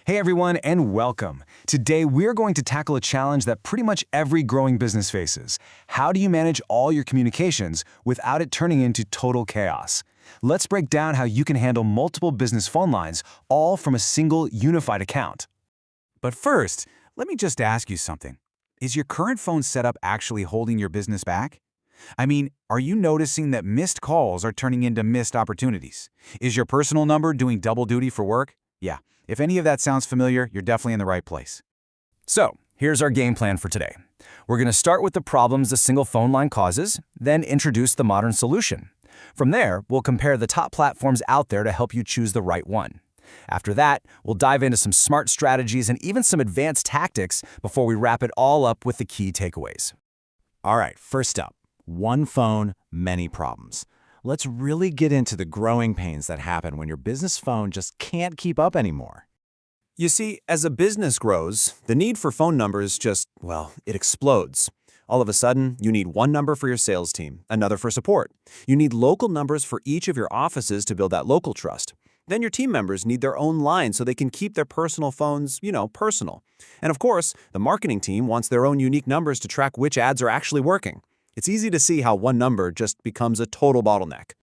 Hey everyone, and welcome. Today we're going to tackle a challenge that pretty much every growing business faces. How do you manage all your communications without it turning into total chaos? Let's break down how you can handle multiple business phone lines, all from a single unified account. But first, let me just ask you something. Is your current phone setup actually holding your business back? I mean, are you noticing that missed calls are turning into missed opportunities? Is your personal number doing double duty for work? Yeah, if any of that sounds familiar, you're definitely in the right place. So, here's our game plan for today. We're going to start with the problems a single phone line causes, then introduce the modern solution. From there, we'll compare the top platforms out there to help you choose the right one. After that, we'll dive into some smart strategies and even some advanced tactics before we wrap it all up with the key takeaways. All right, first up, one phone, many problems. Let's really get into the growing pains that happen when your business phone just can't keep up anymore. You see, as a business grows, the need for phone numbers it explodes. All of a sudden, you need one number for your sales team, another for support. You need local numbers for each of your offices to build that local trust. Then your team members need their own line so they can keep their personal phones, personal. And of course, the marketing team wants their own unique numbers to track which ads are actually working. It's easy to see how one number just becomes a total bottleneck.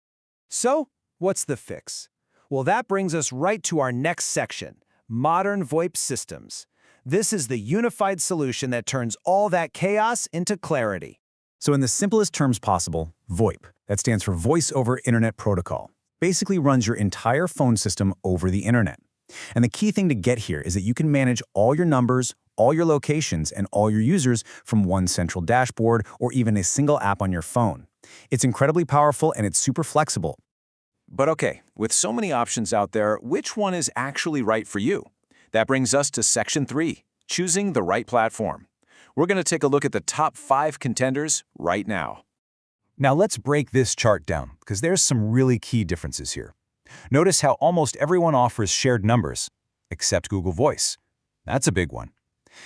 So, what's the fix? Well, that brings us right to our next section, modern VoIP systems. This is the unified solution that turns all that chaos into clarity. So in the simplest terms possible, VoIP, that stands for Voice over Internet Protocol, basically runs your entire phone system over the internet. And the key thing to get here is that you can manage all your numbers, all your locations, and all your users from one central dashboard or even a single app on your phone. It's incredibly powerful and it's super flexible. But okay, with so many options out there, which one is actually right for you? That brings us to Section 3, choosing the right platform. We're going to take a look at the top 5 contenders right now. Now let's break this chart down, because there's some really key differences here. Notice how almost everyone offers shared numbers, except Google Voice. That's a big one.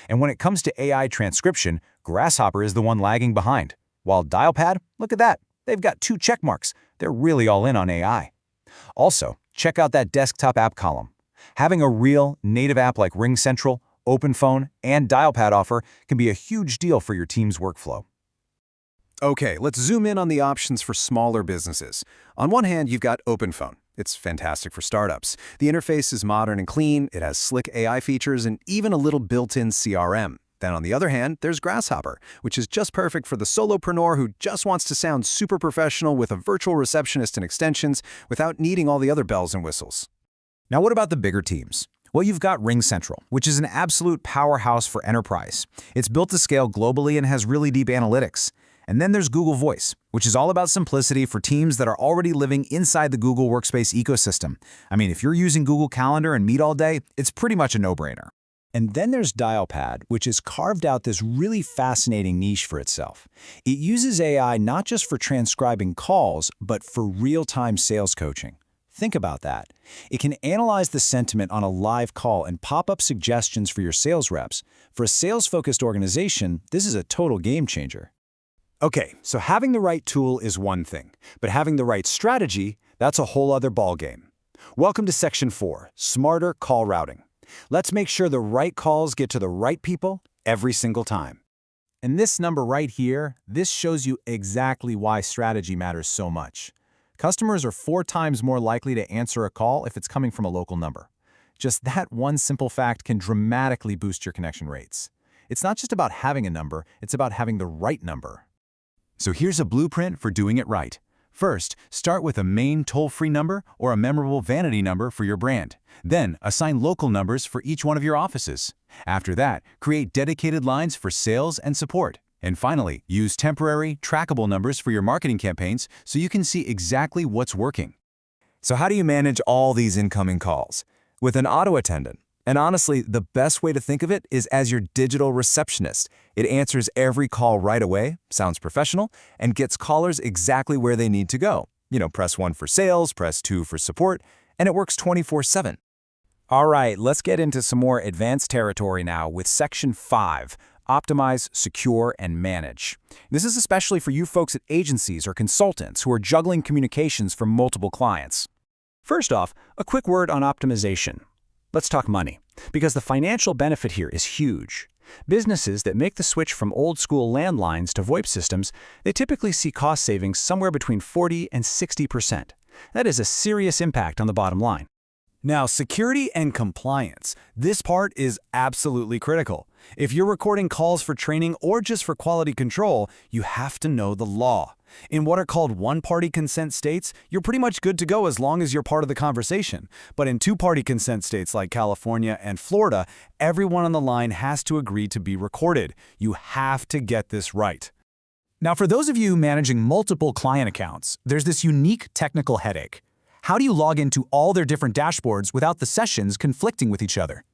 And when it comes to AI transcription, Grasshopper is the one lagging behind. While Dialpad, look at that, they've got 2 check marks. They're really all in on AI. Also, check out that desktop app column. Having a real native app like RingCentral, OpenPhone, and Dialpad offer can be a huge deal for your team's workflow. Okay, let's zoom in on the options for smaller businesses. On one hand, you've got OpenPhone. It's fantastic for startups. The interface is modern and clean, it has slick AI features, and even a little built-in CRM. Then on the other hand, there's Grasshopper, which is just perfect for the solopreneur who just wants to sound super professional with a virtual receptionist and extensions without needing all the other bells and whistles. Now what about the bigger teams? Well, you've got RingCentral, which is an absolute powerhouse for enterprise. It's built to scale globally and has really deep analytics. And then there's Google Voice, which is all about simplicity for teams that are already living inside the Google Workspace ecosystem. I mean, if you're using Google Calendar and Meet all day, it's pretty much a no-brainer. And then there's Dialpad, which has carved out this really fascinating niche for itself. It uses AI not just for transcribing calls, but for real-time sales coaching. Think about that. It can analyze the sentiment on a live call and pop up suggestions for your sales reps. For a sales-focused organization, this is a total game changer. Okay, so having the right tool is one thing, but having the right strategy, that's a whole other ballgame. Welcome to Section 4, Smarter Call Routing. Let's make sure the right calls get to the right people every single time. And this number right here, this shows you exactly why strategy matters so much. Customers are 4 times more likely to answer a call if it's coming from a local number. Just that one simple fact can dramatically boost your connection rates. It's not just about having a number, it's about having the right number. So here's a blueprint for doing it right. First, start with a main toll-free number or a memorable vanity number for your brand. Then, assign local numbers for each one of your offices. After that, create dedicated lines for sales and support. And finally, use temporary, trackable numbers for your marketing campaigns so you can see exactly what's working. So how do you manage all these incoming calls? With an auto attendant. And honestly, the best way to think of it is as your digital receptionist. It answers every call right away, sounds professional, and gets callers exactly where they need to go. Press 1 for sales, press 2 for support, and it works 24/7. All right, let's get into some more advanced territory now with Section 5, Optimize, Secure, and Manage. This is especially for you folks at agencies or consultants who are juggling communications from multiple clients. First off, a quick word on optimization. Let's talk money, because the financial benefit here is huge. Businesses that make the switch from old-school landlines to VoIP systems, they typically see cost savings somewhere between 40 and 60%. That is a serious impact on the bottom line. Now, security and compliance. This part is absolutely critical. If you're recording calls for training or just for quality control, you have to know the law. In what are called one-party consent states, you're pretty much good to go as long as you're part of the conversation. But in two-party consent states like California and Florida, everyone on the line has to agree to be recorded. You have to get this right. Now, for those of you managing multiple client accounts, there's this unique technical headache. How do you log into all their different dashboards without the sessions conflicting with each other?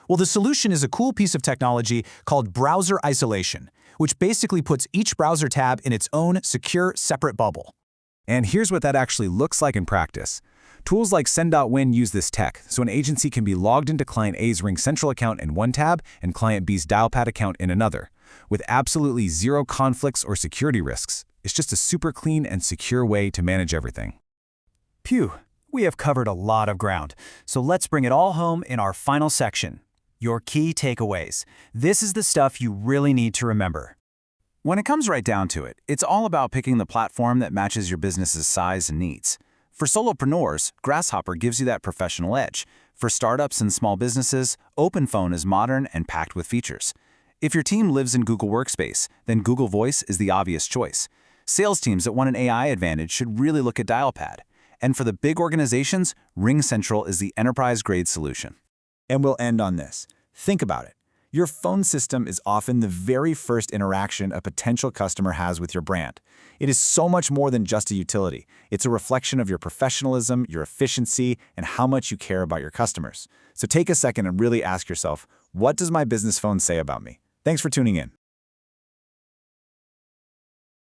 Well, the solution is a cool piece of technology called browser isolation, which basically puts each browser tab in its own secure, separate bubble. And here's what that actually looks like in practice. Tools like Sendwin use this tech, so an agency can be logged into Client A's RingCentral account in one tab and Client B's Dialpad account in another, with absolutely zero conflicts or security risks. It's just a super clean and secure way to manage everything. Phew, we have covered a lot of ground, so let's bring it all home in our final section. Your key takeaways. This is the stuff you really need to remember. When it comes right down to it, it's all about picking the platform that matches your business's size and needs. For solopreneurs, Grasshopper gives you that professional edge. For startups and small businesses, OpenPhone is modern and packed with features. If your team lives in Google Workspace, then Google Voice is the obvious choice. Sales teams that want an AI advantage should really look at Dialpad. And for the big organizations, RingCentral is the enterprise-grade solution. And we'll end on this. Think about it. Your phone system is often the very first interaction a potential customer has with your brand. It is so much more than just a utility. It's a reflection of your professionalism, your efficiency, and how much you care about your customers. So take a second and really ask yourself, what does my business phone say about me? Thanks for tuning in.